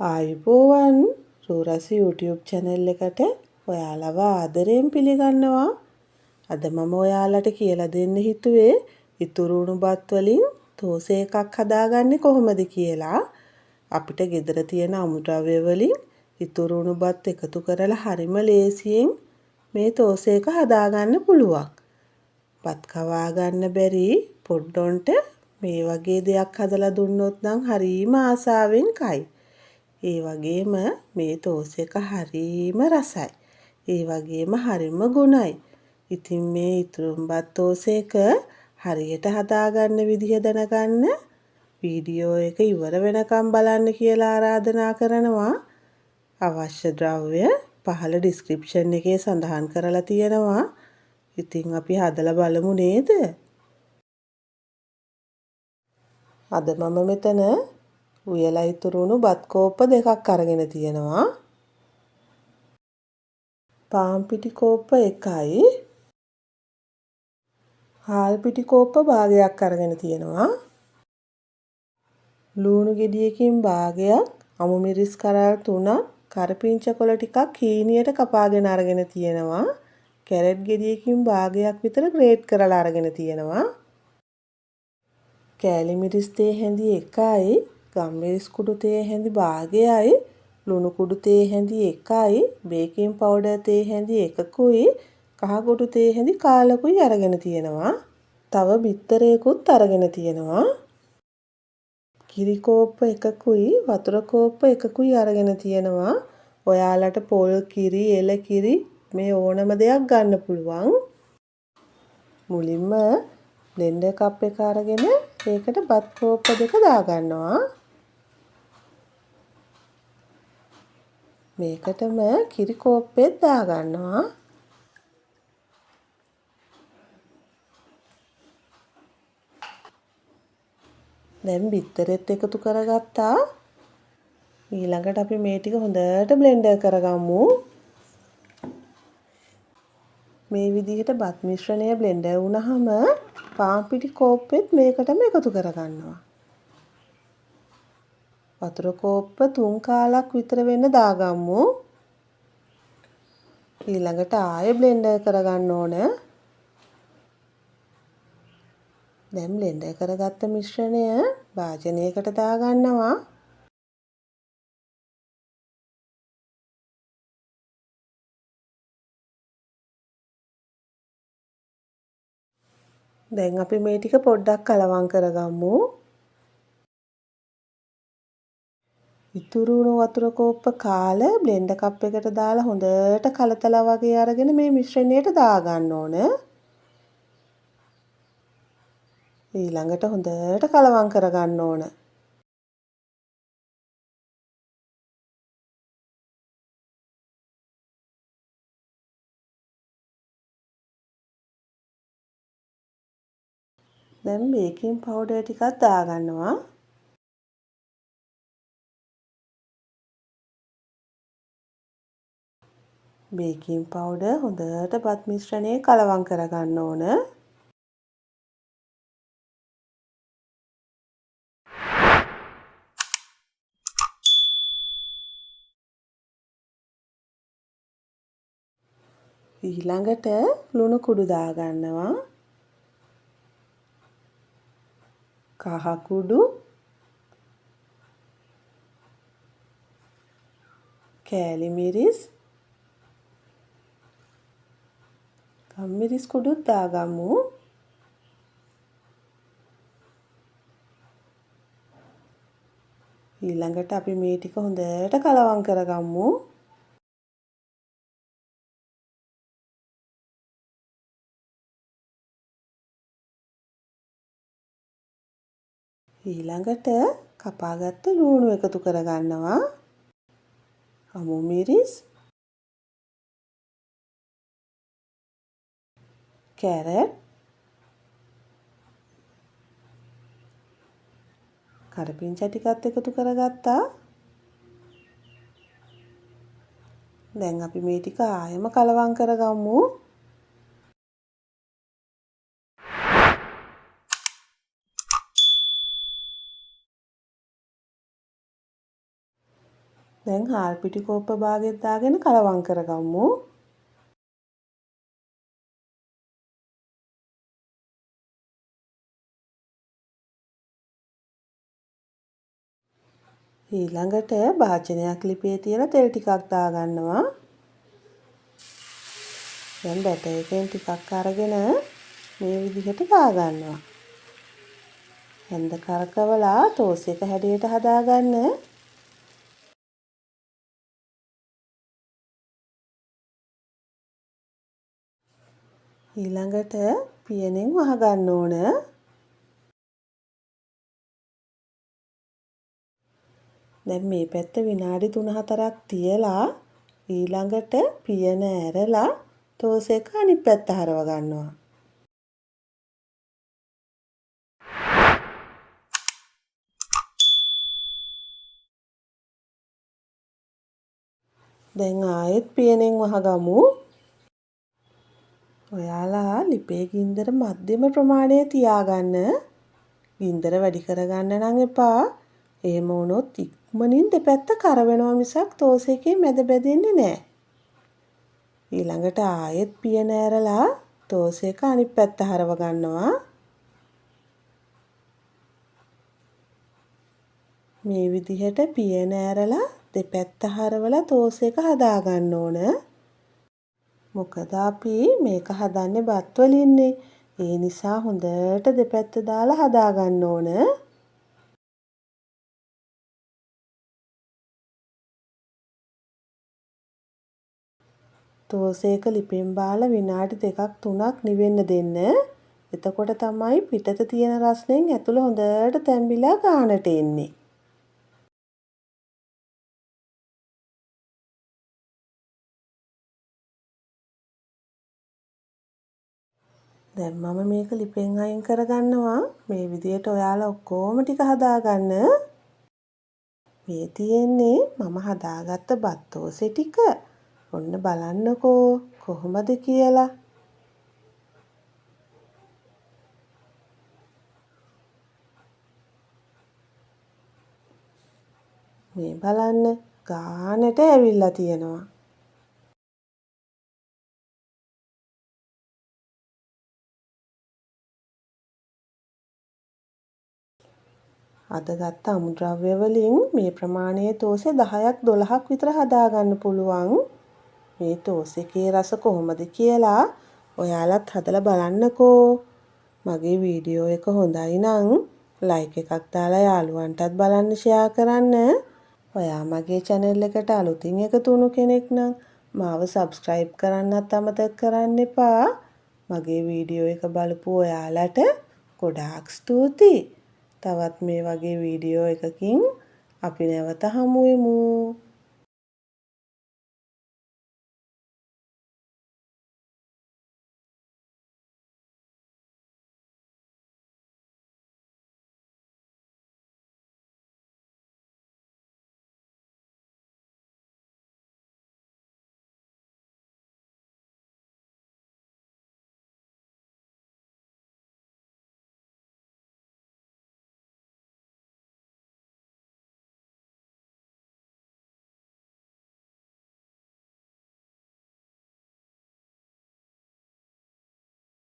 ආයුබෝවන් රූරස් YouTube channel එකට ඔයාලව ආදරයෙන් පිළිගන්නවා. අද මම ඔයාලට කියලා දෙන්න හිතුවේ ඉතුරු උණු බත් වලින් තෝසේ එකක් හදාගන්නේ කොහොමද කියලා. අපිට ගෙදර තියෙන අමුද්‍රව්‍ය වලින් ඉතුරු උණු බත් එකතු කරලා හරිම ලේසියෙන් මේ තෝසේ එක හදාගන්න පුළුවන්. බත් කවා ගන්න බැරි පොඩ්ඩොන්ට මේ වගේ දෙයක් හදලා දුන්නොත් නම් හරිම ආසාවෙන් කයි. ඒ වගේම මේ තෝස් එක හරිම රසයි. ඒ වගේම හරිම ගුණයි. ඉතින් මේ ඉතුරුම්බත් තෝස් එක හරියට හදාගන්න විදිහ දැනගන්න වීඩියෝ එක ඉවර වෙනකම් බලන්න කියලා ආරාධනා කරනවා. අවශ්‍ය ද්‍රව්‍ය පහළ ඩිස්ක්‍රිප්ෂන් එකේ සඳහන් කරලා තියෙනවා. ඉතින් අපි හදලා බලමු නේද? අද මම මෙතන උයලා ඉතුරු වුණු බත් කෝප්ප දෙකක් අරගෙන තියෙනවා. පාන් පිටි කෝප්ප එකයි. හාල් පිටි කෝප්ප භාගයක් අරගෙන තියෙනවා. ලුණු ගෙඩියකින් භාගයක්, අමු මිරිස් කරල් 3ක්, කරපිංචා කොළ ටිකක් හීනියට කපාගෙන අරගෙන තියෙනවා. කැරට් ගෙඩියකින් භාගයක් විතර ග්‍රේට් කරලා අරගෙන තියෙනවා. කෑලි මිරිස් තේ හැඳි එකයි, ගම්මිරිස් කුඩු තේ හැඳි භාගයයි, ලුණු කුඩු තේ හැඳි එකයි, බේකින් පවුඩර් තේ හැඳි එකකුයි, කහ කුඩු තේ හැඳි කාලකුයි අරගෙන තියෙනවා. තව බිත්තරයකුත් අරගෙන තියෙනවා. කිරි කෝප්ප එකකුයි, වතුර කෝප්ප එකකුයි අරගෙන තියෙනවා. ඔයාලට පොල් කිරි, එළ කිරි මේ ඕනම දෙයක් ගන්න පුළුවන්. මුලින්ම බ්ලෙන්ඩර් කප් එක අරගෙන ඒකට බත් කෝප්ප දෙක දාගන්නවා. මේකටම කිරි කෝප්පෙත් දාගන්නවා. දැන් බිත්තරෙත් එකතු කරගත්තා. ඊළඟට අපි මේ ටික හොඳට බ්ලෙන්ඩර් කරගමු. මේ විදිහට බත් මිශ්‍රණය බ්ලෙන්ඩර් වුණාම පාන් පිටි කෝප්පෙත් මේකටම එකතු කරගන්නවා. වතුර කෝප්ප 3 කාලක් විතර වෙන්න දාගමු. ඊළඟට ආයෙ බ්ලෙන්ඩර් කරගන්න ඕන. දැන් බ්ලෙන්ඩර් කරගත්ත මිශ්‍රණය භාජනයකට දාගන්නවා. දැන් අපි මේ ටික පොඩ්ඩක් කලවම් කරගමු. ඉතුරු වුණු වතුර කෝප්ප කාලා බ්ලෙන්ඩර් කප් එකට දාලා හොඳට කලතලා වගේ අරගෙන මේ මිශ්‍රණයට දාගන්න ඕන. ඊළඟට හොඳට කලවම් කරගන්න ඕන. දැන් බේකින් පවුඩර් ටිකක් දාගන්නවා. බේකින් පවුඩර් හොඳට බත් මිශ්‍රණයේ කලවම් කරගන්න ඕන. ඊළඟට ලුණු කුඩු දාගන්නවා. කහ කුඩු, කෑලි මිරිස්, ගම්මිරිස් කුඩුත් දාගමු. ඊළඟට අපි මේ ටික හොඳට කලවම් කරගමු. ඊළඟට කපාගත්ත ලුණු එකතු කරගන්නවා. අමු මිරිස්, කැරට්, කරපිංචා ටිකත් එකතු කරගත්තා. දැන් අපි මේ ටික ආයෙම කලවම් කරගමු. දැන් හාල් පිටි කෝප්ප භාගෙත් දාගෙන කලවම් කරගමු. ඊළඟට භාජනයක් ලිපේ තියලා තෙල් ටිකක් දාගන්නවා. දැන් බැටර් එකෙන් ටිකක් අරගෙන මේ විදිහට දාගන්නවා. හැන්ද කරකවලා ටෝස් එක හැඩයට හදාගන්න. ඊළඟට පියනෙන් වහගන්න ඕන. දැන් මේ පැත්ත විනාඩි 3-4ක් තියලා ඊළඟට පියන ඇරලා ටෝස් එක අනිත් පැත්ත හරව ගන්නවා. දැන් ආයෙත් පියනෙන් වහගමු. ඔයාලා ලිපේ ගින්දර මධ්‍යම ප්‍රමාණයේ තියාගන්න. ගින්දර වැඩි කරගන්න නම් එපා. එහෙම වුණොත් ඉක්මනින් දෙපැත්ත කරවෙනවා මිසක් ටෝස් එකේ මැද බැදෙන්නේ නැහැ. ඊළඟට ආයෙත් පියන ඇරලා ටෝස් එක අනිත් පැත්ත හරව ගන්නවා. මේ විදිහට පියන ඇරලා දෙපැත්ත හරවලා ටෝස් එක හදා ගන්න ඕන. මොකද අපි මේක හදන්නේ බත් වලින්නේ. ඒ නිසා හොඳට දෙපැත්ත දාලා හදා ගන්න ඕන. ටෝස් එක ලිපෙන් බාලා විනාඩි 2-3ක් නිවෙන්න දෙන්න. එතකොට තමයි පිටත තියෙන රස්නෙන් ඇතුළ හොඳට තැම්බිලා ගානට එන්නේ. දැන් මම මේක ලිපෙන් අයින් කරගන්නවා. මේ විදිහට ඔයාලා ඔක්කොම ටික හදාගන්න. මේ තියෙන්නේ මම හදාගත්ත බත් ටෝස්ට් ටික. ඔන්න බලන්නකෝ කොහොමද කියලා. මේ බලන්න ගානට ඇවිල්ලා තියෙනවා. අද ගත්ත අමුද්‍රව්‍ය වලින් මේ ප්‍රමාණයේ ටෝස් 10ක් 12ක් විතර හදාගන්න පුළුවන්. මේ ටෝස් එකේ රස කොහොමද කියලා ඔයාලත් හදලා බලන්නකෝ. මගේ වීඩියෝ එක හොඳයි නම් ලයික් එකක් දාලා යාළුවන්ටත් බලන්න ෂෙයා කරන්න. ඔයා මගේ channel එකට අලුතින් එකතු වුණු කෙනෙක් නම් මාව subscribe කරන්නත් අමතක කරන්න එපා. මගේ වීඩියෝ එක බලපු ඔයාලට ගොඩාක් ස්තුතියි. තවත් මේ වගේ වීඩියෝ එකකින් අපි නැවත හමු වෙමු.